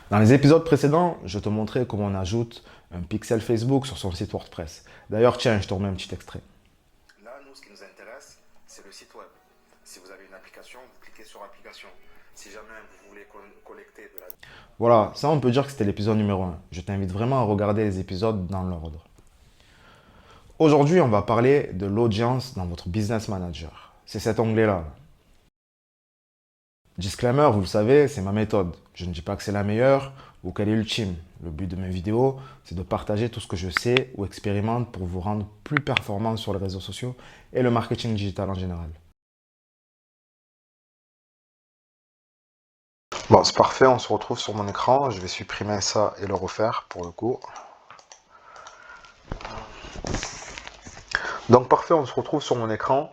Dans les épisodes précédents, je te montrais comment on ajoute un pixel Facebook sur son site WordPress. D'ailleurs, tiens, je te remets un petit extrait. Là, nous, ce qui nous intéresse, c'est le site web. Si vous avez une application, vous cliquez sur application. Si jamais vous voulez collecter de la... Voilà, ça on peut dire que c'était l'épisode numéro 1. Je t'invite vraiment à regarder les épisodes dans l'ordre. Aujourd'hui, on va parler de l'audience dans votre Business Manager. C'est cet onglet-là. Disclaimer, vous le savez, c'est ma méthode. Je ne dis pas que c'est la meilleure ou qu'elle est ultime. Le but de mes vidéos, c'est de partager tout ce que je sais ou expérimente pour vous rendre plus performant sur les réseaux sociaux et le marketing digital en général. Bon, c'est parfait, on se retrouve sur mon écran. Je vais supprimer ça et le refaire pour le coup. Donc parfait, on se retrouve sur mon écran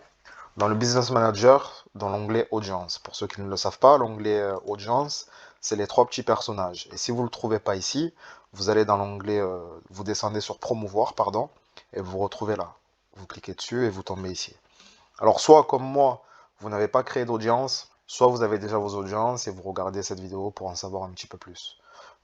dans le Business Manager, dans l'onglet Audience. Pour ceux qui ne le savent pas, l'onglet Audience, c'est les trois petits personnages. Et si vous ne le trouvez pas ici, vous allez dans l'onglet, vous descendez sur Promouvoir, pardon, et vous retrouvez là. Vous cliquez dessus et vous tombez ici. Alors soit comme moi, vous n'avez pas créé d'audience, soit vous avez déjà vos audiences et vous regardez cette vidéo pour en savoir un petit peu plus.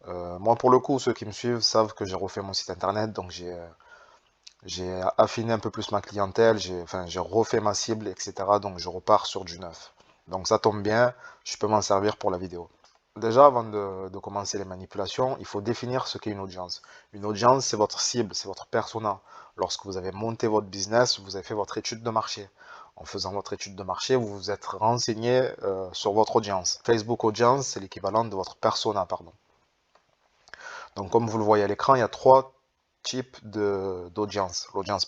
Moi pour le coup, ceux qui me suivent savent que j'ai refait mon site internet, donc j'ai affiné un peu plus ma clientèle, j'ai refait ma cible, etc. Donc je repars sur du neuf. Donc ça tombe bien, je peux m'en servir pour la vidéo. Déjà, avant de commencer les manipulations, il faut définir ce qu'est une audience. Une audience, c'est votre cible, c'est votre persona. Lorsque vous avez monté votre business, vous avez fait votre étude de marché. En faisant votre étude de marché, vous vous êtes renseigné sur votre audience. Facebook Audience, c'est l'équivalent de votre persona, pardon. Donc comme vous le voyez à l'écran, il y a trois types d'audience. L'audience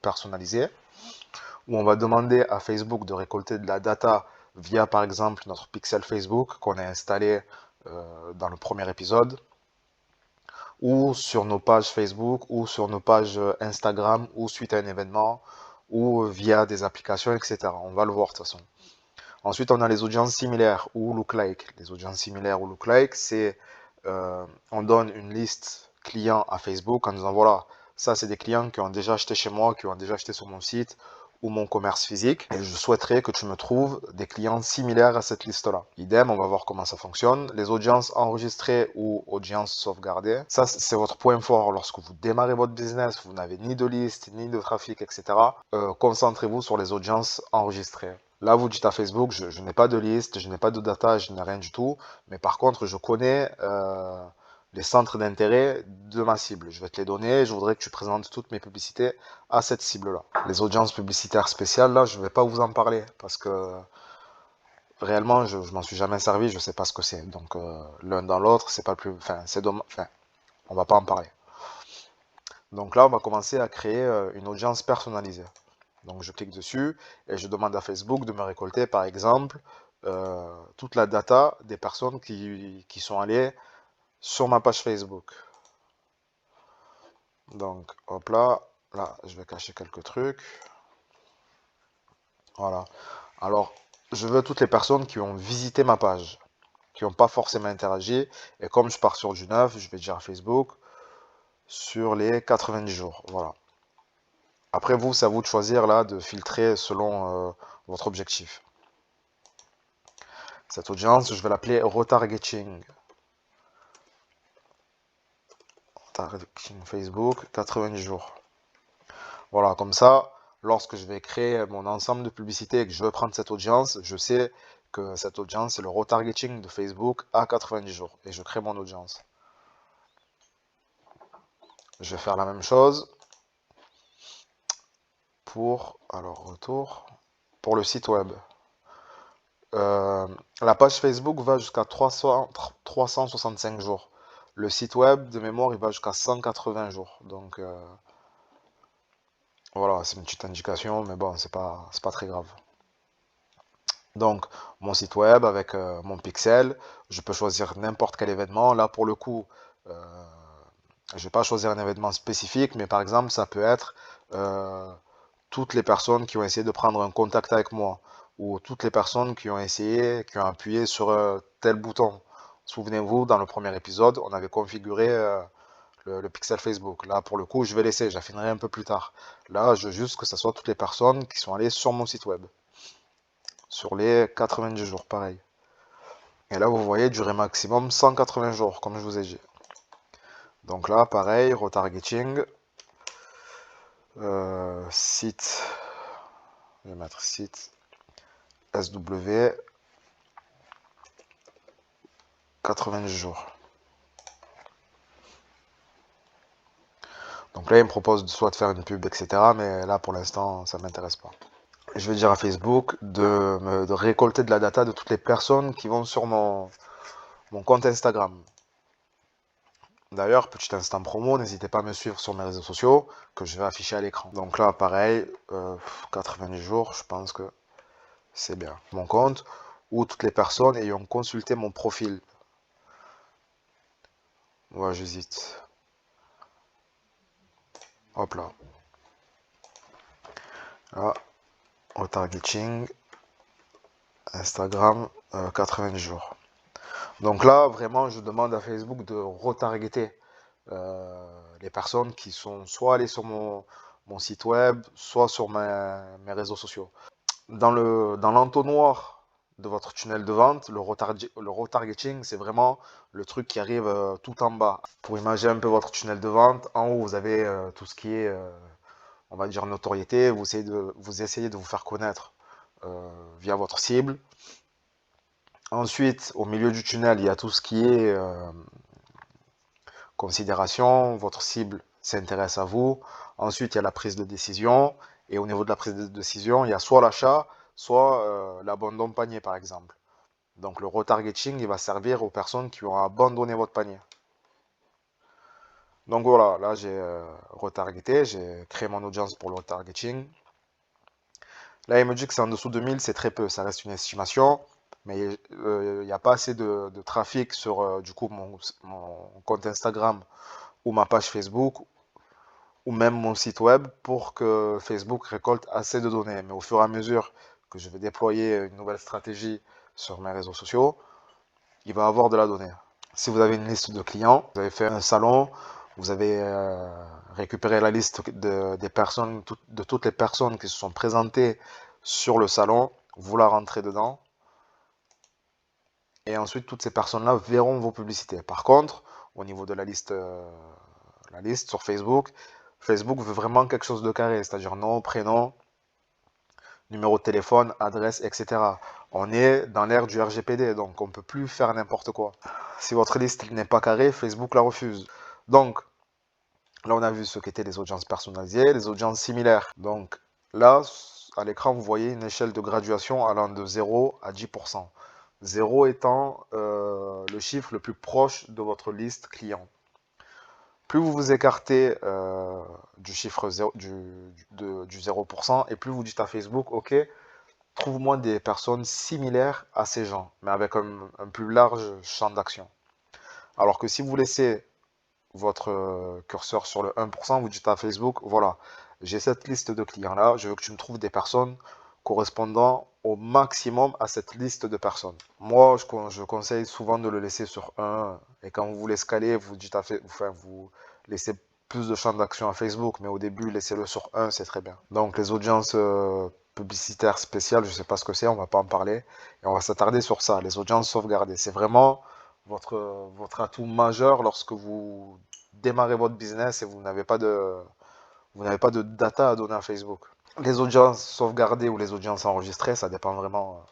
personnalisée, où on va demander à Facebook de récolter de la data via par exemple notre pixel Facebook qu'on a installé dans le premier épisode, ou sur nos pages Facebook, ou sur nos pages Instagram, ou suite à un événement, ou via des applications, etc. On va le voir de toute façon. Ensuite, on a les audiences similaires ou look-like. Les audiences similaires ou look-like, c'est on donne une liste clients à Facebook en disant voilà, ça c'est des clients qui ont déjà acheté chez moi, qui ont déjà acheté sur mon site ou mon commerce physique et je souhaiterais que tu me trouves des clients similaires à cette liste-là. Idem, on va voir comment ça fonctionne. Les audiences enregistrées ou audiences sauvegardées, ça c'est votre point fort. Lorsque vous démarrez votre business, vous n'avez ni de liste, ni de trafic, etc. Concentrez-vous sur les audiences enregistrées. Là, vous dites à Facebook, je n'ai pas de liste, je n'ai pas de data, je n'ai rien du tout. Mais par contre, je connais les centres d'intérêt de ma cible. Je vais te les donner. Je voudrais que tu présentes toutes mes publicités à cette cible-là. Les audiences publicitaires spéciales, là, je ne vais pas vous en parler parce que réellement, je m'en suis jamais servi. Je ne sais pas ce que c'est. Donc, l'un dans l'autre, c'est pas le plus. Enfin, c'est dommage. Enfin, on va pas en parler. Donc là, on va commencer à créer une audience personnalisée. Donc je clique dessus et je demande à Facebook de me récolter par exemple toute la data des personnes qui sont allées sur ma page Facebook. Donc hop là, là je vais cacher quelques trucs. Voilà. Alors je veux toutes les personnes qui ont visité ma page, qui n'ont pas forcément interagi. Et comme je pars sur du neuf, je vais dire à Facebook sur les 90 jours. Voilà. Après vous, c'est à vous de choisir là, de filtrer selon votre objectif. Cette audience, je vais l'appeler retargeting. Retargeting Facebook, 90 jours. Voilà, comme ça, lorsque je vais créer mon ensemble de publicités et que je veux prendre cette audience, je sais que cette audience, c'est le retargeting de Facebook à 90 jours. Et je crée mon audience. Je vais faire la même chose pour, alors retour, pour le site web. La page Facebook va jusqu'à 365 jours. Le site web, de mémoire, il va jusqu'à 180 jours. Donc voilà, c'est une petite indication, mais bon, c'est pas très grave. Donc, mon site web avec mon pixel, je peux choisir n'importe quel événement. Là, pour le coup, je ne vais pas choisir un événement spécifique, mais par exemple, ça peut être toutes les personnes qui ont essayé de prendre un contact avec moi, ou toutes les personnes qui ont essayé, qui ont appuyé sur tel bouton. Souvenez-vous, dans le premier épisode, on avait configuré le pixel Facebook. Là, pour le coup, je vais laisser, j'affinerai un peu plus tard. Là, je veux juste que ce soit toutes les personnes qui sont allées sur mon site web. Sur les 90 jours, pareil. Et là, vous voyez, durée maximum 180 jours, comme je vous ai dit. Donc là, pareil, retargeting. Site, je vais mettre site SW, 90 jours. Donc là, il me propose soit de faire une pub, etc. Mais là, pour l'instant, ça ne m'intéresse pas. Je vais dire à Facebook de récolter de la data de toutes les personnes qui vont sur mon compte Instagram. D'ailleurs, petit instant promo, n'hésitez pas à me suivre sur mes réseaux sociaux que je vais afficher à l'écran. Donc là, pareil, 90 jours, je pense que c'est bien. Mon compte ou toutes les personnes ayant consulté mon profil. Ouais, j'hésite. Hop là. Là, retargeting, Instagram, 90 jours. Donc là, vraiment, je demande à Facebook de retargeter les personnes qui sont soit allées sur mon site web, soit sur mes réseaux sociaux. Dans l'entonnoir de votre tunnel de vente, le retargeting, c'est vraiment le truc qui arrive tout en bas. Pour imaginer un peu votre tunnel de vente, en haut, vous avez tout ce qui est, on va dire, notoriété. Vous essayez de vous faire connaître via votre cible. Ensuite, au milieu du tunnel, il y a tout ce qui est considération, votre cible s'intéresse à vous. Ensuite, il y a la prise de décision. Et au niveau de la prise de décision, il y a soit l'achat, soit l'abandon de panier, par exemple. Donc le retargeting, il va servir aux personnes qui ont abandonné votre panier. Donc voilà, là j'ai retargeté, j'ai créé mon audience pour le retargeting. Là, il me dit que c'est en dessous de 1000, c'est très peu, ça reste une estimation. Mais il n'y a pas assez de trafic sur du coup mon compte Instagram ou ma page Facebook ou même mon site web pour que Facebook récolte assez de données. Mais au fur et à mesure que je vais déployer une nouvelle stratégie sur mes réseaux sociaux, il va avoir de la donnée. Si vous avez une liste de clients, vous avez fait un salon, vous avez récupéré la liste des personnes, de toutes les personnes qui se sont présentées sur le salon, vous la rentrez dedans. Et ensuite, toutes ces personnes-là verront vos publicités. Par contre, au niveau de la liste sur Facebook, Facebook veut vraiment quelque chose de carré, c'est-à-dire nom, prénom, numéro de téléphone, adresse, etc. On est dans l'ère du RGPD, donc on ne peut plus faire n'importe quoi. Si votre liste n'est pas carrée, Facebook la refuse. Donc, là, on a vu ce qu'étaient les audiences personnalisées, les audiences similaires. Donc, là, à l'écran, vous voyez une échelle de graduation allant de 0 à 10%. 0 étant le chiffre le plus proche de votre liste client. Plus vous vous écartez du chiffre 0, du 0%, et plus vous dites à Facebook, ok, trouve-moi des personnes similaires à ces gens, mais avec un plus large champ d'action. Alors que si vous laissez votre curseur sur le 1%, vous dites à Facebook, voilà, j'ai cette liste de clients-là, je veux que tu me trouves des personnes correspondant au maximum à cette liste de personnes. Moi, je conseille souvent de le laisser sur 1, et quand vous voulez scaler, vous dites vous laissez plus de champ d'action à Facebook, mais au début, laissez-le sur 1, c'est très bien. Donc les audiences publicitaires spéciales, je ne sais pas ce que c'est, on va pas en parler, et on va s'attarder sur ça, les audiences sauvegardées. C'est vraiment votre atout majeur lorsque vous démarrez votre business et vous n'avez pas de data à donner à Facebook. Les audiences sauvegardées ou les audiences enregistrées, ça dépend vraiment.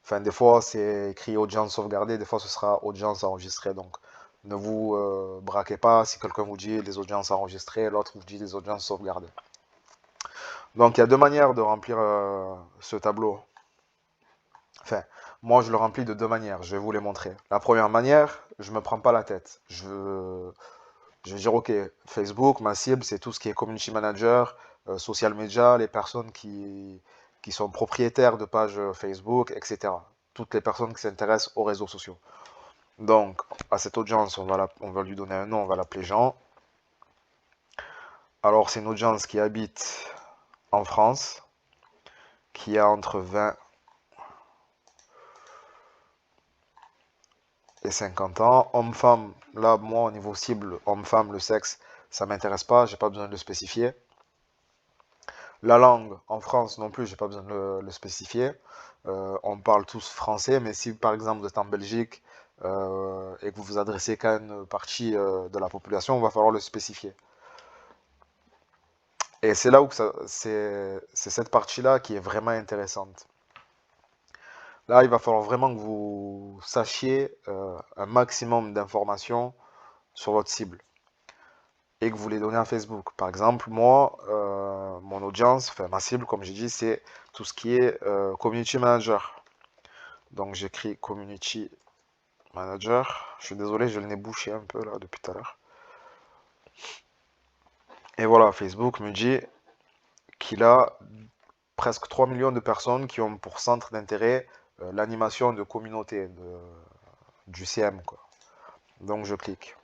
Enfin, des fois, c'est écrit audience sauvegardée, des fois, ce sera audience enregistrée. Donc, ne vous braquez pas si quelqu'un vous dit les audiences enregistrées, l'autre vous dit les audiences sauvegardées. Donc, il y a deux manières de remplir ce tableau. Enfin, moi, je le remplis de deux manières. Je vais vous les montrer. La première manière, je ne me prends pas la tête. Je vais dire, ok, Facebook, ma cible, c'est tout ce qui est community manager, social media, les personnes qui sont propriétaires de pages Facebook, etc. Toutes les personnes qui s'intéressent aux réseaux sociaux. Donc, à cette audience, on va lui donner un nom, on va l'appeler Jean. Alors, c'est une audience qui habite en France, qui a entre 20 et 50 ans. Homme-femme, là, moi, au niveau cible, homme-femme, le sexe, ça m'intéresse pas, j'ai pas besoin de le spécifier. La langue, en France non plus, j'ai pas besoin de le spécifier. On parle tous français, mais si par exemple vous êtes en Belgique et que vous vous adressez qu'à une partie de la population, il va falloir le spécifier. Et c'est là où c'est cette partie-là qui est vraiment intéressante. Là, il va falloir vraiment que vous sachiez un maximum d'informations sur votre cible et que vous les donnez à Facebook. Par exemple, moi, mon audience, enfin ma cible, comme j'ai dit, c'est tout ce qui est community manager. Donc j'écris community manager. Je suis désolé, je le nez bouché un peu là depuis tout à l'heure. Et voilà, Facebook me dit qu'il a presque 3 millions de personnes qui ont pour centre d'intérêt l'animation de communauté, du CM, quoi. Donc je clique.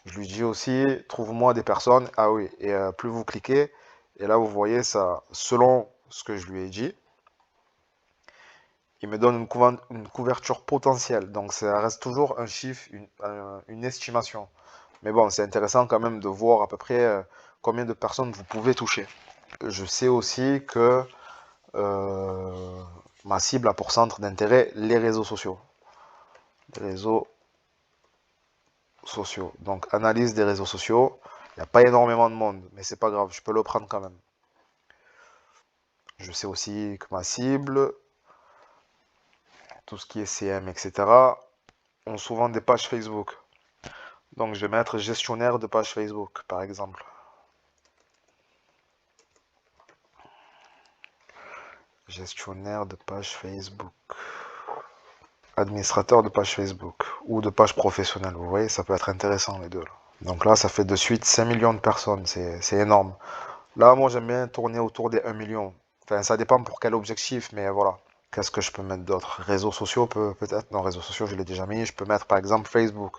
Je lui dis aussi, trouve-moi des personnes. Ah oui, et plus vous cliquez, et là vous voyez ça, selon ce que je lui ai dit, il me donne une couverture potentielle. Donc ça reste toujours un chiffre, une estimation. Mais bon, c'est intéressant quand même de voir à peu près combien de personnes vous pouvez toucher. Je sais aussi que ma cible a pour centre d'intérêt les réseaux sociaux. Les réseaux sociaux. Donc analyse des réseaux sociaux. Il n'y a pas énormément de monde, mais c'est pas grave, je peux le prendre quand même. Je sais aussi que ma cible, tout ce qui est CM, etc., ont souvent des pages Facebook. Donc je vais mettre gestionnaire de page Facebook, par exemple. Gestionnaire de page Facebook. Administrateur de page Facebook. Ou de page professionnelle. Vous voyez, ça peut être intéressant les deux. Là. Donc là, ça fait de suite 5 millions de personnes. C'est énorme. Là, moi, j'aime bien tourner autour des 1 million. Enfin, ça dépend pour quel objectif, mais voilà. Qu'est-ce que je peux mettre d'autre? Réseaux sociaux, peut-être. Non, réseaux sociaux, je l'ai déjà mis. Je peux mettre, par exemple, Facebook.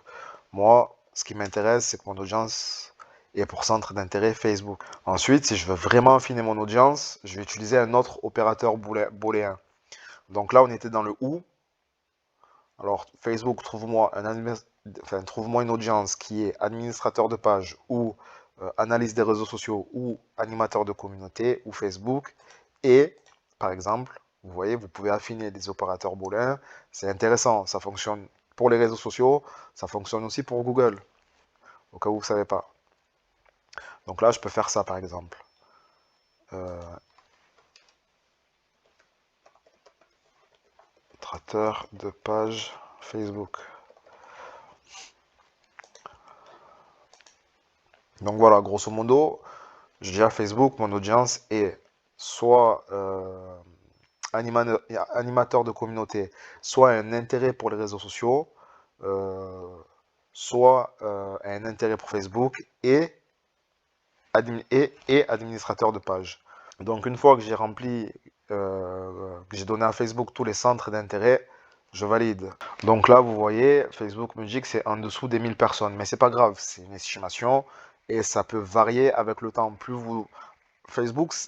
Moi, ce qui m'intéresse, c'est que mon audience ait pour centre d'intérêt Facebook. Ensuite, si je veux vraiment affiner mon audience, je vais utiliser un autre opérateur booléen. Donc là, on était dans le ou. Alors, Facebook, trouve-moi une audience qui est administrateur de page ou analyse des réseaux sociaux ou animateur de communauté ou Facebook. Et, par exemple, vous voyez, vous pouvez affiner des opérateurs booléens. C'est intéressant. Ça fonctionne pour les réseaux sociaux. Ça fonctionne aussi pour Google, au cas où vous ne savez pas. Donc là, je peux faire ça, par exemple. Administrateur de page Facebook. Donc voilà, grosso modo, je dis à Facebook, mon audience est soit animateur de communauté, soit un intérêt pour les réseaux sociaux, euh, soit un intérêt pour Facebook et administrateur de page. Donc une fois que j'ai rempli, que j'ai donné à Facebook tous les centres d'intérêt, je valide. Donc là, vous voyez, Facebook me dit que c'est en dessous des 1000 personnes, mais c'est pas grave, c'est une estimation et ça peut varier avec le temps.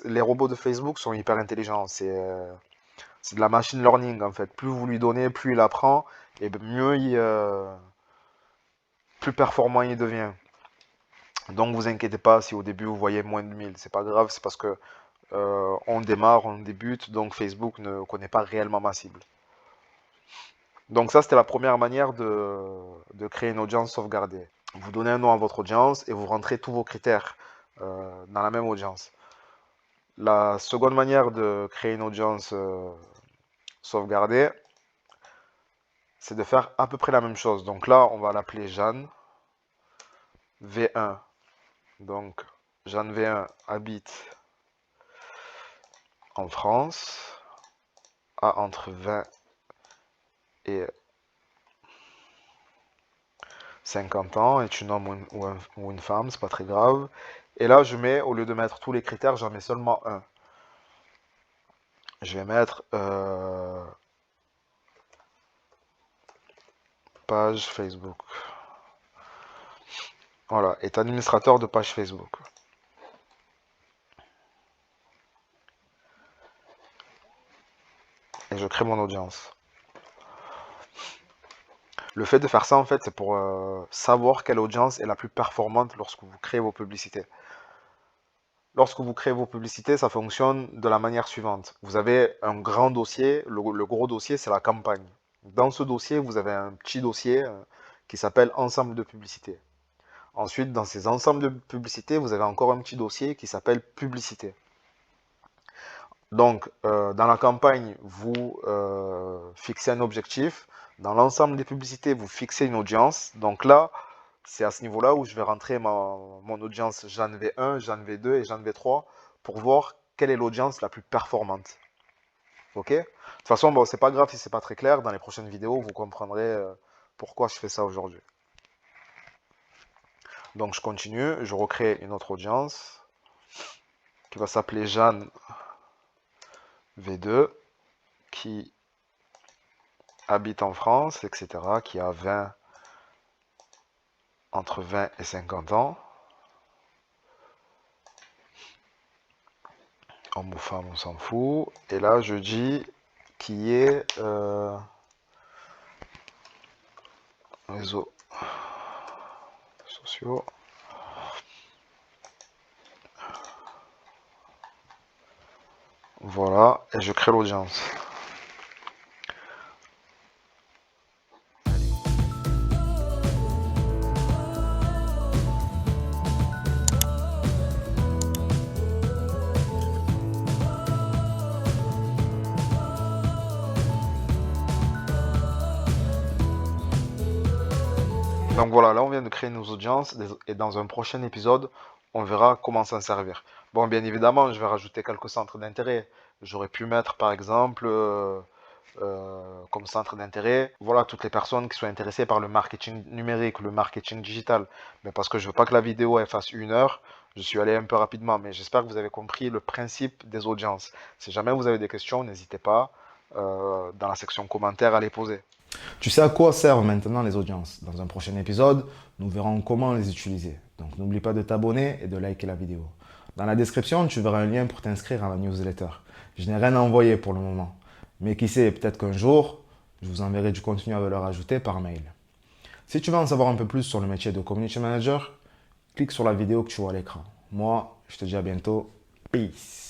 Les robots de Facebook sont hyper intelligents. C'est de la machine learning en fait. Plus vous lui donnez, plus il apprend et plus performant il devient. Donc vous inquiétez pas si au début vous voyez moins de 1000. C'est pas grave, c'est parce que on démarre, on débute, donc Facebook ne connaît pas réellement ma cible. Donc ça, c'était la première manière de créer une audience sauvegardée. Vous donnez un nom à votre audience et vous rentrez tous vos critères dans la même audience. La seconde manière de créer une audience sauvegardée, c'est de faire à peu près la même chose. Donc là, on va l'appeler Jeanne V1. Donc, Jeanne V1 habite en France, a entre 20 et 50 ans, est une homme ou une femme, c'est pas très grave. Et là, je mets, au lieu de mettre tous les critères, j'en mets seulement un. Je vais mettre page Facebook. Voilà, est administrateur de page Facebook. Et je crée mon audience. Le fait de faire ça, en fait, c'est pour savoir quelle audience est la plus performante lorsque vous créez vos publicités. lorsque vous créez vos publicités, ça fonctionne de la manière suivante. Vous avez un grand dossier, le gros dossier, c'est la campagne. Dans ce dossier, vous avez un petit dossier qui s'appelle ensemble de publicités. Ensuite, dans ces ensembles de publicités, vous avez encore un petit dossier qui s'appelle publicité. Donc, dans la campagne, vous fixez un objectif. Dans l'ensemble des publicités, vous fixez une audience. Donc là, c'est à ce niveau-là où je vais rentrer mon audience Jeanne V1, Jeanne V2 et Jeanne V3 pour voir quelle est l'audience la plus performante. Ok? De toute façon, bon, c'est pas grave si c'est pas très clair. Dans les prochaines vidéos, vous comprendrez pourquoi je fais ça aujourd'hui. Donc, je continue. Je recrée une autre audience qui va s'appeler Jeanne V2 qui habite en France, etc., qui a entre 20 et 50 ans. Homme ou femme, on s'en fout. Et là, je dis qui est réseaux sociaux. Voilà, et je crée l'audience. Donc voilà, là on vient de créer nos audiences et dans un prochain épisode, on verra comment s'en servir. Bon, bien évidemment, je vais rajouter quelques centres d'intérêt. J'aurais pu mettre par exemple comme centre d'intérêt, voilà, toutes les personnes qui sont intéressées par le marketing numérique, le marketing digital. Mais parce que je veux pas que la vidéo elle fasse 1 heure, je suis allé un peu rapidement. Mais j'espère que vous avez compris le principe des audiences. Si jamais vous avez des questions, n'hésitez pas dans la section commentaires à les poser. Tu sais à quoi servent maintenant les audiences? Dans un prochain épisode, nous verrons comment les utiliser. Donc n'oublie pas de t'abonner et de liker la vidéo. Dans la description, tu verras un lien pour t'inscrire à la newsletter. Je n'ai rien à envoyer pour le moment. Mais qui sait, peut-être qu'un jour, je vous enverrai du contenu à valeur ajoutée par mail. Si tu veux en savoir un peu plus sur le métier de Community Manager, clique sur la vidéo que tu vois à l'écran. Moi, je te dis à bientôt. Peace.